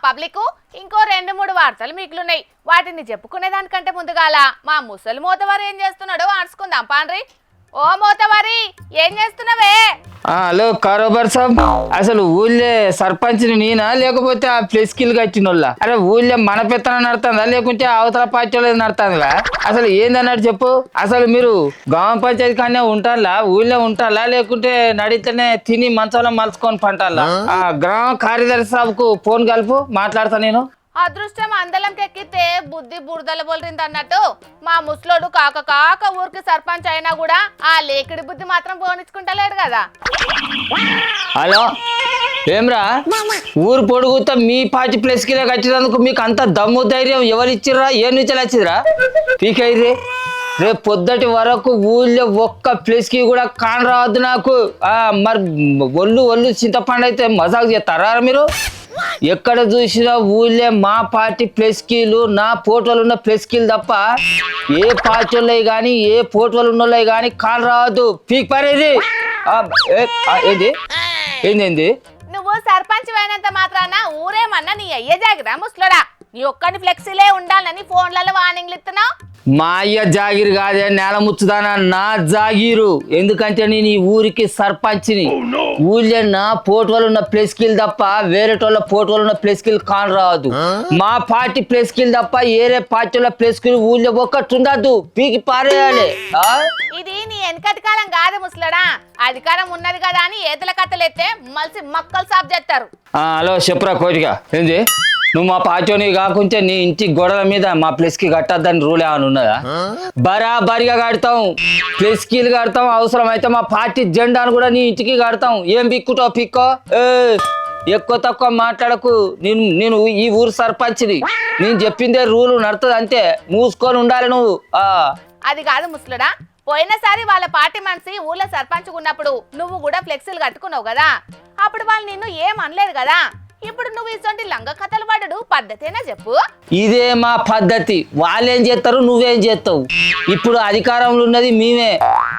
Public ఇంకో 2-3 వార్తలు మిగిలినాయి. వాటిని చెప్పుకునే దానికంటే ముందుగాల మా ముసలి మోతవారు ఏం చేస్తున్నాడో ఆడుచుకుందాం పాండ్రి. ఓ మోతవారి ఏం చేస్తున్నావే? హలో కారోబార్ సాబ్, అసలు ఊళ్ళే సర్పంచ్ని నేనా లేకపోతే ఆ ప్లేస్ కిల్ కట్టినోళ్ళ? అరే ఊళ్ళే మన పెత్తనం నడుతుందా లేకుంటే అవతల పార్టీ వాళ్ళది నడుతుందిగా? అసలు ఏందన్నట్టు చెప్పు. అసలు మీరు గ్రామ పంచాయతీ కానీ ఉంటారా, ఊళ్ళో ఉంటారా లేకుంటే నడితేనే తిని మంచంలో మలుచుకొని పంటాలా? ఆ గ్రామ కార్యదర్శి సాబ్కు ఫోన్ కలుపు, మాట్లాడతా నేను. అదృష్టం అందలంకి ఎక్కితే బుద్ధి బురదల బోలింది అన్నట్టు మా ముసలోడు కాక ఊరికి సర్పంచ్ అయినా కూడా ఆ లేకిడి బుద్ధి మాత్రం పోనిచ్చుకుంటలేడు కదా. హలో ఏమ్రా, ఊరు పొడుగుతా మీ పార్టీ ప్లేస్ కిలో కట్టినందుకు మీకు అంత దమ్ము ధైర్యం ఎవరు ఇచ్చిర్రా? ఏ నుంచి వచ్చిరా పీకైర్రీ? రేపు పొద్దుటి వరకు ఊళ్ళో ఒక్క ప్లేస్కి కూడా కాని రావద్దు నాకు. మరి ఒళ్ళు చింతపండు అయితే మజాకు చేస్తారా మీరు? ఎక్కడ చూసినా ఊళ్ళే మా పార్టీ ప్లేస్ కీలు, నా ఫోటోలు ఉన్న ప్లేస్ కీలు తప్ప ఏ పార్టీ వాళ్ళవి కానీ ఏ ఫోటోలు ఉన్న వాళ్ళవి కానీ కాని రావద్దు. పీక్ పారేది ఏంది ఏంది? నువ్వు సర్పంచ్ అయినంత మాత్రాన ఊరేమన్నా నీ అయ్యే జాగిరా ముసలోడా? నీ ఒక్కని ఫ్లెక్సీలే ఉండాలని ఫోన్లలో వార్నింగ్లు ఇస్తున్నావు. మా అయ్య జాగిరు కాదే, నేల ముచ్చుదానా నా జాగీరు. ఎందుకంటే నేను ఈ ఊరికి సర్పంచ్ని. ఊళ్ళో నా ఫోటోలు ఉన్న ప్లేస్ కిల్ తప్ప వేరేటోళ్ళ ఫోటోలు ఉన్న ప్లేస్ కిల్ కాని రావద్దు. మా పార్టీ ప్లేస్ కిల్ తప్ప వేరే పార్టీల ప్లేస్ కిల్ ఊళ్ళో ఒక్కటి ఉండద్దు. పీకి పారేయాలి. ఇది నీ వెనకటి కాలం కాదు ముసలోడా. అధికారం ఉన్నది కదా అని ఏతల కథలు ఎత్తే మలిసి మక్కలు సాబ్ చేస్తారు. హలో చెప్పురా కోటిగా, ఏంది? నువ్వు మా పార్టీని కాకుంటే నీ ఇంటి గోడల మీద మా ప్లేస్ కి కట్టద్దని రూల్ ఏమైనా ఉన్నదా? బరాబరిగా కడతాం, ప్లేస్ కీలు కడతాం. అవసరం అయితే మా పార్టీ జెండాను కూడా నీ ఇంటికి కడతాం. ఏం పిక్కుతావు పిక్కో. ఎక్కువ తక్కువ మాట్లాడకు. నేను ఈ ఊరు సర్పంచ్ని. నేను చెప్పిందే రూలు నడుతుంది అంతే. మూసుకొని ఉండాలి నువ్వు. అది కాదు ముసలుడా, పోయినసారి వాళ్ళ పార్టీ మనిషి ఊళ్ళో సర్పంచ్ ఉన్నప్పుడు నువ్వు కూడా ఫ్లెక్సీలు కట్టుకున్నావు కదా. అప్పుడు వాళ్ళు నిన్ను ఏం అనలేదు కదా. ఇప్పుడు నువ్వు ఇటువంటి లంగ కథలు పడడు పద్ధతేనా చెప్పు? ఇదే మా పద్ధతి. వాళ్ళేం చేస్తారు, నువ్వేం చేస్తావు. ఇప్పుడు అధికారంలో ఉన్నది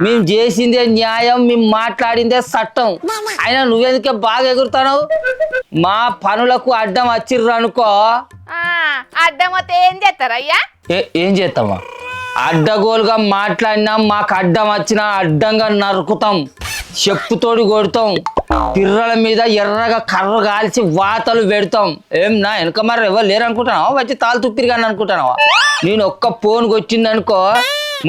మేము చేసిందే న్యాయం, మేము మాట్లాడిందే చట్టం. అయినా నువ్వెందుకే బాగా ఎగురుతావు? మా పనులకు అడ్డం వచ్చిర్రు అనుకో. అడ్డం వస్తే ఏం చేస్తారయ్యా? ఏం చేస్తావా? అడ్డగోలుగా మాట్లాడినా మాకు అడ్డం వచ్చినా అడ్డంగా నరుకుతాం, చెప్పుతోడి కొడతాం, పిర్రల మీద ఎర్రగా కర్ర కాల్చి వాతలు పెడతాం. ఏం నా వెనక మరి ఎవరు లేరు అనుకుంటున్నావా? వచ్చి తాళ్ళు తుప్పిరిగాని అనుకుంటున్నావా? నేను ఒక్క ఫోన్ వచ్చిందనుకో,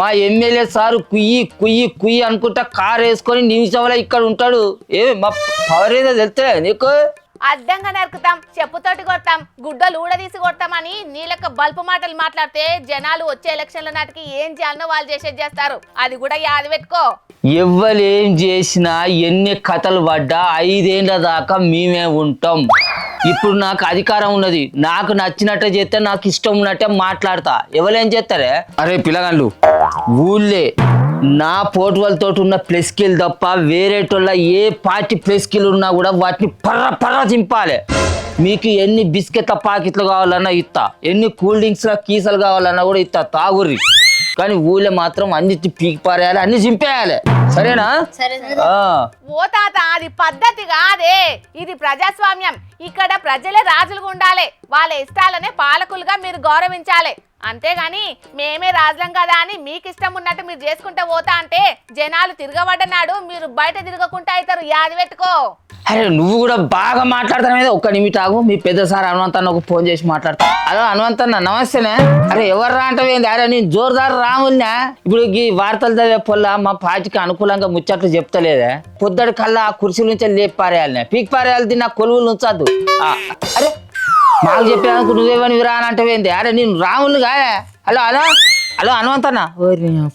మా ఎమ్మెల్యే సారు కుయ్యి అనుకుంటా కారు వేసుకొని నిమిషంలో ఇక్కడ ఉంటాడు. మా పవర్ ఏదో తెలుస్తే నీకు? అడ్డంగా నరుకుతాం, చెప్పుతోటి కొడతాం, గుడ్డలు ఊడదీసి కొడతామని నీళ్ళక బల్పు మాటలు మాట్లాడితే జనాలు వచ్చే ఎలక్షన్ల నాటికి ఏం చేయాలనో వాళ్ళు చేసేది చేస్తారు. అది కూడా యాద పెట్టుకో. ఎవ్వరు ఏం చేసినా ఎన్ని కథలు పడ్డా 5 ఏళ్ల దాకా మేమే ఉంటాం. ఇప్పుడు నాకు అధికారం ఉన్నది, నాకు నచ్చినట్టే చేస్తే నాకు ఇష్టం ఉన్నట్టే మాట్లాడతా. ఎవరేం చేస్తారే? అరే పిల్లగాళ్ళు, ఊళ్ళే నా ఫోటోలతో ఉన్న ప్లేస్ కిల్ తప్ప వేరేటోళ్ళ ఏ పార్టీ ప్లేస్ కిల్ ఉన్నా కూడా వాటిని పర్ర చింపాలి. మీకు ఎన్ని బిస్కెట్ల పాకెట్లు కావాలన్నా ఇస్తా, ఎన్ని కూల్ డ్రింక్స్ కీసలు కావాలన్నా కూడా ఇస్తా, తాగుర్రి. కానీ ఊళ్ళో మాత్రం అన్నిటి పీకి పారేయాలి, అన్ని చింపేయాలి. సరేనా? ఓ తాత, అది పద్ధతి కాదే, ఇది ప్రజాస్వామ్యం. ఇక్కడ ప్రజలే రాజులుగా ఉండాలి, వాళ్ళ ఇష్టాలనే పాలకులుగా మీరు గౌరవించాలి. అంతేగాని మేమే రాజులం కదా అని మీకు ఇష్టం ఉన్నట్టు మీరు చేసుకుంటూ పోతా అంటే జనాలు తిరగబడ్డనాడు మీరు బయట తిరగకుండా అవుతారు. యాది పెట్టుకో. అరే నువ్వు కూడా బాగా మాట్లాడతాను మీద. ఒక్క నిమిషం ఆగు, మీ పెద్ద సార్ హనుమంతన్న ఒక ఫోన్ చేసి మాట్లాడతా. అదో హనుమంతన్న నమస్తేనే. అరే ఎవర్రా అంటవేంది? అరే నేను జోరుదారు రాముల్నా. ఇప్పుడు ఈ వార్తలు చదివే పొల్ల మా పార్టీకి అనుకూలంగా ముచ్చట్లు చెప్తలేదే. పొద్దుడి కల్లా ఆ కుర్చీ నుంచి లేపి పారేయాలి, పీక్ పారేయాలి, దీన్ని నా కొలువులు ఉంచద్దు. అరే మాకు చెప్పేందుకు నువ్వేమని విరానంటవేంది? అరే నేను రాములుగా. హలో హనుమంతన్న,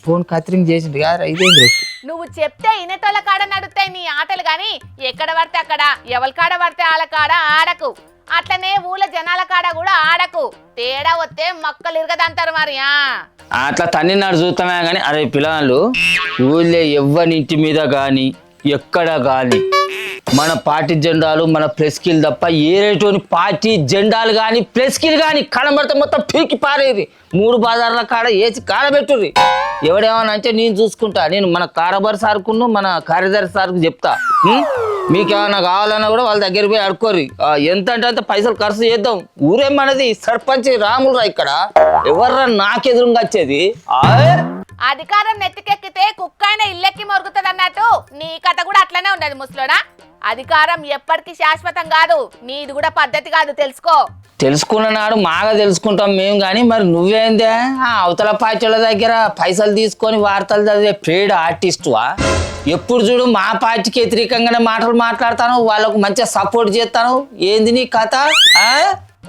ఫోన్ కత్తిరింగ్ చేసింది కదా, ఇదేంద్ర? నువ్వు చెప్తే ఇనేటోళ్ళ కాడ నడుస్తాయి నీ ఆటలు గాని, ఎక్కడ పడితే అక్కడ ఎవరి కాడ పడితే వాళ్ళ కాడ ఆడకు. అట్లనే ఊళ్ళో జనాల కాడ కూడా ఆడకు. తేడా వస్తే మొక్కలు ఇరగదంటారు మరి. అట్లా తన్నినాడు చూస్తామే కానీ. అరే పిల్లలు, ఊళ్ళో ఎవ్వరింటి మీద కానీ ఎక్కడ కానీ మన పార్టీ జెండాలు, మన ప్రెస్ కిల్ తప్ప ఏరేటోని పార్టీ జెండాలు కానీ ప్రెస్ కిల్ కానీ కనబడితే మొత్తం పీకి పారేది. 3 బజార్ల కాడ ఏచి కాడబెట్టుర్రి. ఎవడేమన్నా అంటే నేను చూసుకుంటా. నేను మన కారబార్ సార్కును మన కార్యదర్శి సార్కు చెప్తా. మీకేమన్నా కావాలన్నా కూడా వాళ్ళ దగ్గర పోయి అడుకోరు. ఎంత అంటే అంత పైసలు ఖర్చు చేద్దాం. ఊరేమన్నది సర్పంచ్ రాములు రా. ఇక్కడ ఎవర్రా నాకెదురుగా వచ్చేది? అధికారం నెత్తికెక్కితే కుక్కైన ఇల్లెక్కి మొరుగుతుంది అన్నట్టు నీ కథ కూడా అట్లనే ఉన్నది ముసలోడా. అధికారం ఎప్పటికీ శాశ్వతం కాదు, నీది కూడా పద్ధతి కాదు, తెలుసుకో. తెలుసుకున్న నాడు మాగా తెలుసుకుంటాం మేము. కానీ మరి నువ్వేందే అవతల పార్టీల దగ్గర పైసలు తీసుకొని వార్తలు చదివే పేడ్ ఆర్టిస్టువా? ఎప్పుడు చూడు మా పార్టీకి వ్యతిరేకంగానే మాటలు మాట్లాడతాను, వాళ్ళకు మంచిగా సపోర్ట్ చేస్తాను. ఏంది నీ కథ?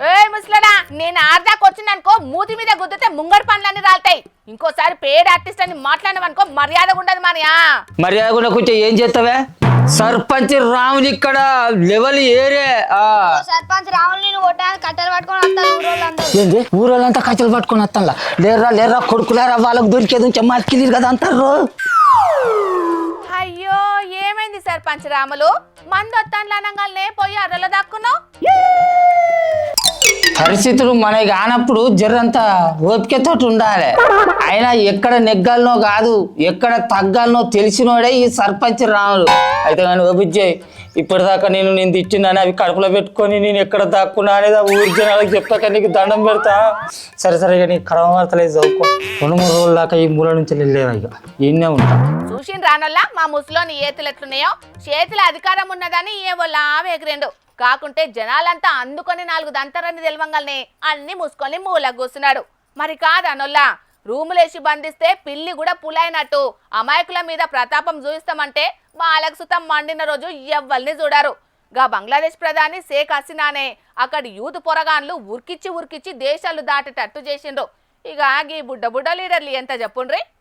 ఏ ముసలడా, నేను ఆర్దాకు వచ్చిందనుకో మూతి మీద గుద్దితే ముంగడి పనులన్నీ రాలుతాయి. ఇంకోసారి పేడ్ ఆర్టిస్ట్ అని మాట్లాడినవనుకో మర్యాద ఉండదు. మరియా మర్యాద కూడా కొంచెం ఏం చేస్తావే? సర్పంచ్ రాములు ఇక్కడ లెవెల్ ఏరే. సర్పంచ్ రాములు నేను కొట్టడానికి కట్టెలు పట్టుకొని వస్తాను ఊరోళ్ళందరూ. ఏంది ఊరోళ్ళంతా కట్టెలు పట్టుకొని వస్తాను? లేరా కొడుకులారా, వాళ్ళకు దొరికేది ఉంచే మార్కిలీరు కదా అంటారు. అయ్యో ఏమైంది సర్పంచ్ రాములు? మంది వస్తాను అనగానే పోయి అర్రలో దాక్కున్నావు. పరిస్థితులు మనకి కానప్పుడు జర్రంతా ఓపికతో ఉండాలి. అయినా ఎక్కడ నెగ్గాలనో కాదు ఎక్కడ తగ్గాలనో తెలిసినోడే ఈ సర్పంచ్ రాములు. అయితే కానీ ఓపిచ్చాయి. ఇప్పటిదాకా నేను తిట్టినాను, అవి కడుపులో పెట్టుకొని నేను ఎక్కడ దాక్కున్నా అనేది ఊరి జనాలకు చెప్పాక నీకు దండం పెడతా. సరే నీకు క్రమ వార్తలేదు చదువుకో. 2-3 రోజుల దాకా ఈ మూల నుంచి వెళ్ళలేదా? ఇక ఎన్నే ఉంటా. చూసిన రానోళ్ళ మా ముసలోని ఏతులు ఎట్లున్నాయో. చేతుల అధికారం ఉన్నదని ఏవోలా ఎగిరిండు. కాకుంటే జనాలంతా అందుకొని 4 దంతరని తెలవంగానే అన్ని మూసుకొని మూలకు కూస్తున్నాడు. మరి కాదనొల్లా, రూములేసి బంధిస్తే పిల్లి కూడా పులైనట్టు అమాయకుల మీద ప్రతాపం చూపిస్తామంటే వాళ్ళకు సుతం మండిన రోజు ఎవ్వల్ని చూడారు. గా బంగ్లాదేశ్ ప్రధాని షేక్ హసీనానే అక్కడి యూత్ పొరగాన్లు ఉరికిచ్చి దేశాలు దాటేటట్టు చేసిండ్రు. ఇక ఈ బుడ్డ లీడర్లు ఎంత చెప్పుండ్రి.